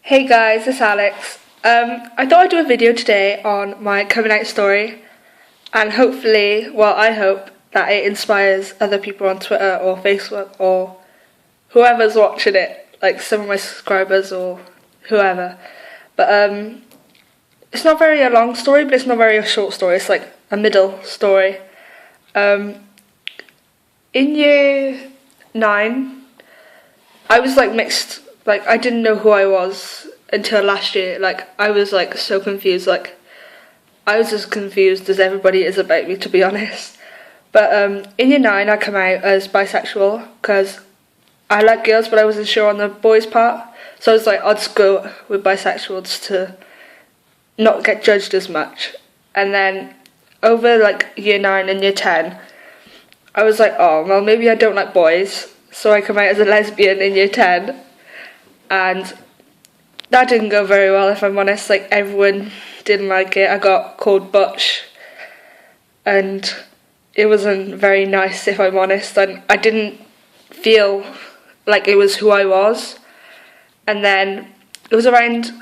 Hey guys, it's Alex. I thought I'd do a video today on my coming out story, and hopefully, well, I hope that it inspires other people on Twitter or Facebook or whoever's watching it, like some of my subscribers or whoever. But it's not very a long story, but it's not very a short story. It's like a middle story. In year 9, I was like mixed. Like, I didn't know who I was until last year. Like, I was like so confused. Like, I was as confused as everybody is about me, to be honest. But in year 9, I come out as bisexual because I like girls, but I wasn't sure on the boys' part. So I was like, I'll just go with bisexual just to not get judged as much. And then over like year 9 and year 10, I was like, oh, well, maybe I don't like boys. So I come out as a lesbian in year 10. And that didn't go very well, if I'm honest. Like, everyone didn't like it. I got called butch, and it wasn't very nice, if I'm honest. And I didn't feel like it was who I was. And then it was around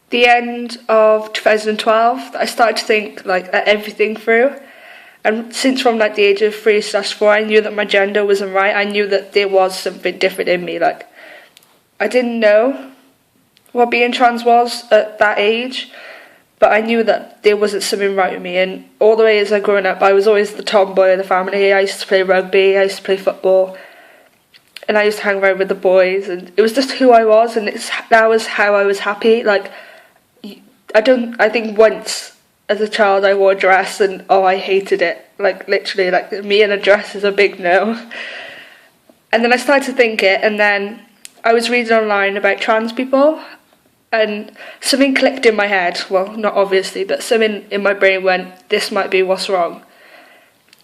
the end of 2012 that I started to think like everything through. And since from like the age of 3/4, I knew that my gender wasn't right. I knew that there was something different in me. Like, I didn't know what being trans was at that age, but I knew that there wasn't something right with me. And all the way as I growing up, I was always the tomboy of the family. I used to play rugby, I used to play football, and I used to hang around with the boys, and it was just who I was, and that was how I was happy. Like, I think once as a child I wore a dress and I hated it. Like, literally, like, me in a dress is a big no. And then I started to think it, and then I was reading online about trans people, and something clicked in my head. Well, not obviously, but something in my brain went, this might be what's wrong.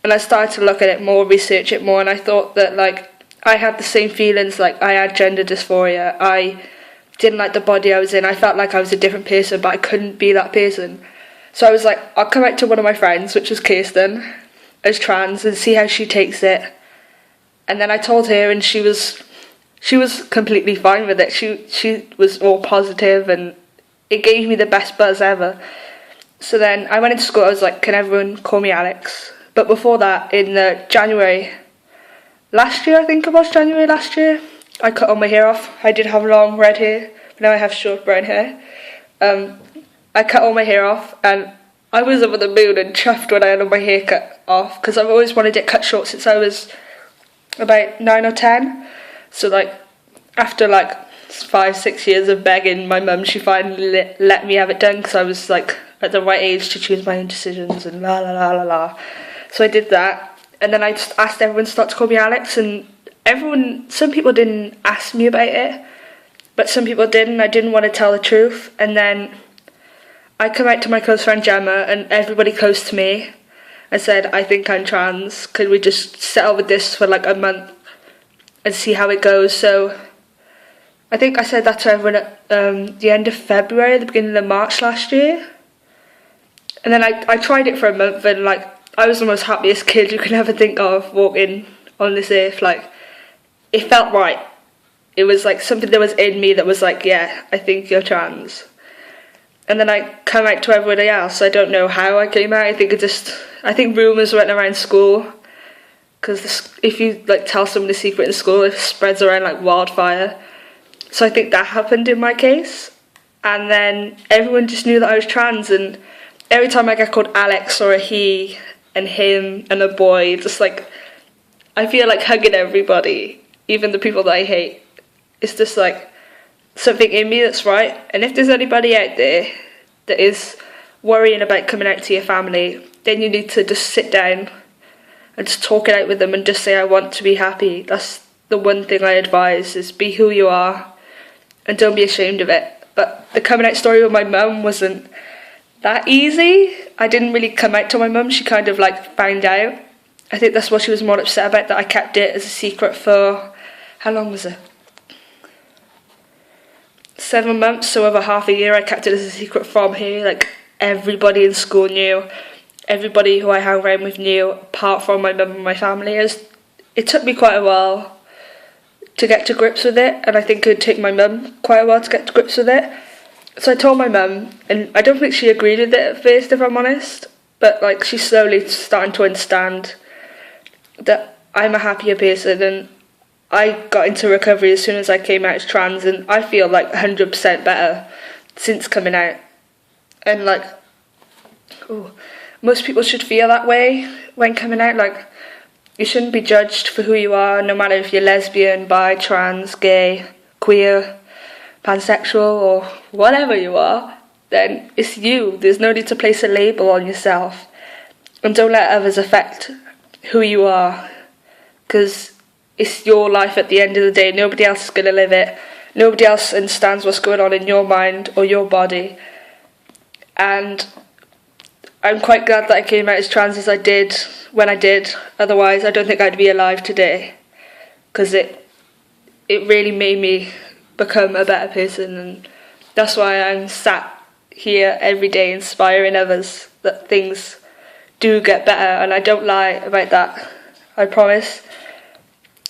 And I started to look at it more, research it more, and I thought that, like, I had the same feelings. Like, I had gender dysphoria. I didn't like the body I was in. I felt like I was a different person, but I couldn't be that person. So I was like, I'll come out to one of my friends, which was Kirsten, as trans, and see how she takes it. And then I told her, and she was completely fine with it. She was all positive, and it gave me the best buzz ever. So then I went into school. I was like, can everyone call me Alex? But before that, in January last year, I think it was January last year, I cut all my hair off. I did have long red hair, but now I have short brown hair. I cut all my hair off, and I was over the moon and chuffed when I had all my hair cut off, because I've always wanted it cut short since I was about 9 or 10. So, like, after like 5-6 years of begging my mum, she finally let me have it done, because I was like at the right age to choose my own decisions and la la la la la. So I did that, and then I just asked everyone to start to call me Alex, and some people didn't ask me about it, but some people did, and I didn't want to tell the truth. And then I come out to my close friend Gemma and everybody close to me and said, I think I'm trans, could we just settle with this for like a month and see how it goes? So I think I said that to everyone at the end of February, the beginning of March last year. And then I tried it for a month, and like, I was the most happiest kid you could ever think of walking on this earth. Like, it felt right. It was like something that was in me that was like, yeah, I think you're trans. And then I come out to everybody else. I don't know how I came out. I think rumours went around school, because if you like tell someone a secret in school, it spreads around like wildfire. So I think that happened in my case. And then everyone just knew that I was trans, and every time I get called Alex or a he and him and a boy, just like, I feel like hugging everybody, even the people that I hate. It's just like something in me that's right. And if there's anybody out there that is worrying about coming out to your family, then you need to just sit down and just talk it out with them and just say, I want to be happy. That's the one thing I advise, is be who you are and don't be ashamed of it. But the coming out story with my mum wasn't that easy. I didn't really come out to my mum. She kind of like found out. I think that's what she was more upset about, that I kept it as a secret for, how long was it? 7 months, so over half a year I kept it as a secret from her. Like, everybody in school knew, everybody who I hung around with knew, apart from my mum and my family. It took me quite a while to get to grips with it, and I think it would take my mum quite a while to get to grips with it. So I told my mum, and I don't think she agreed with it at first, if I'm honest, but like she's slowly starting to understand that I'm a happier person, and I got into recovery as soon as I came out as trans, and I feel like 100% better since coming out. And like, most people should feel that way when coming out. Like, you shouldn't be judged for who you are, no matter if you're lesbian, bi, trans, gay, queer, pansexual, or whatever you are. Then it's you. There's no need to place a label on yourself. And don't let others affect who you are, because it's your life at the end of the day. Nobody else is going to live it. Nobody else understands what's going on in your mind or your body. And I'm quite glad that I came out as trans as I did when I did. Otherwise, I don't think I'd be alive today, because it really made me become a better person, and that's why I'm sat here every day inspiring others that things do get better, and I don't lie about that. I promise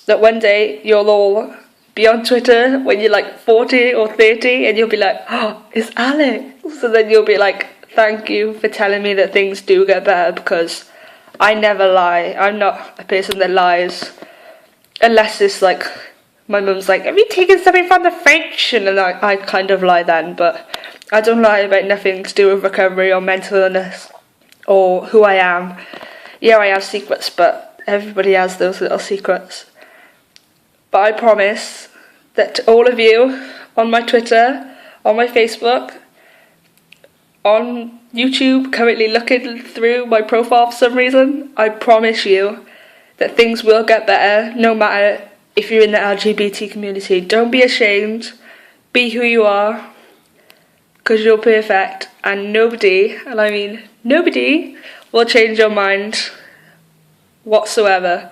that one day you'll all be on Twitter when you're like 40 or 30, and you'll be like, oh, it's Alex. So then you'll be like, thank you for telling me that things do get better, because I never lie. I'm not a person that lies, unless it's like my mum's like, have you taken something from the fridge? And then I kind of lie then, but I don't lie about nothing to do with recovery or mental illness or who I am. Yeah, I have secrets, but everybody has those little secrets. But I promise that to all of you on my Twitter, on my Facebook, on YouTube, currently looking through my profile for some reason, I promise you that things will get better, no matter if you're in the LGBT community. Don't be ashamed. Be who you are, because you're perfect, and nobody, and I mean nobody, will change your mind whatsoever.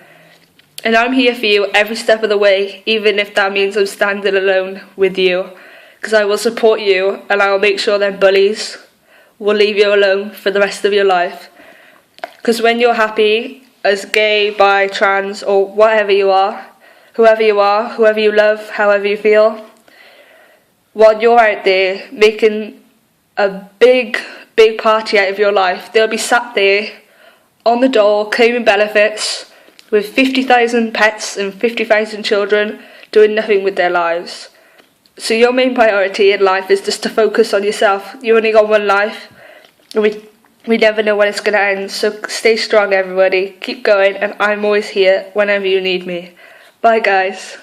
And I'm here for you every step of the way, even if that means I'm standing alone with you, because I will support you, and I will make sure them bullies will leave you alone for the rest of your life. Because when you're happy as gay, bi, trans, or whatever you are, whoever you love, however you feel, while you're out there making a big party out of your life, they'll be sat there on the dole claiming benefits with 50,000 pets and 50,000 children doing nothing with their lives. So your main priority in life is just to focus on yourself. You only got one life, and we never know when it's going to end. So stay strong, everybody. Keep going, and I'm always here whenever you need me. Bye, guys.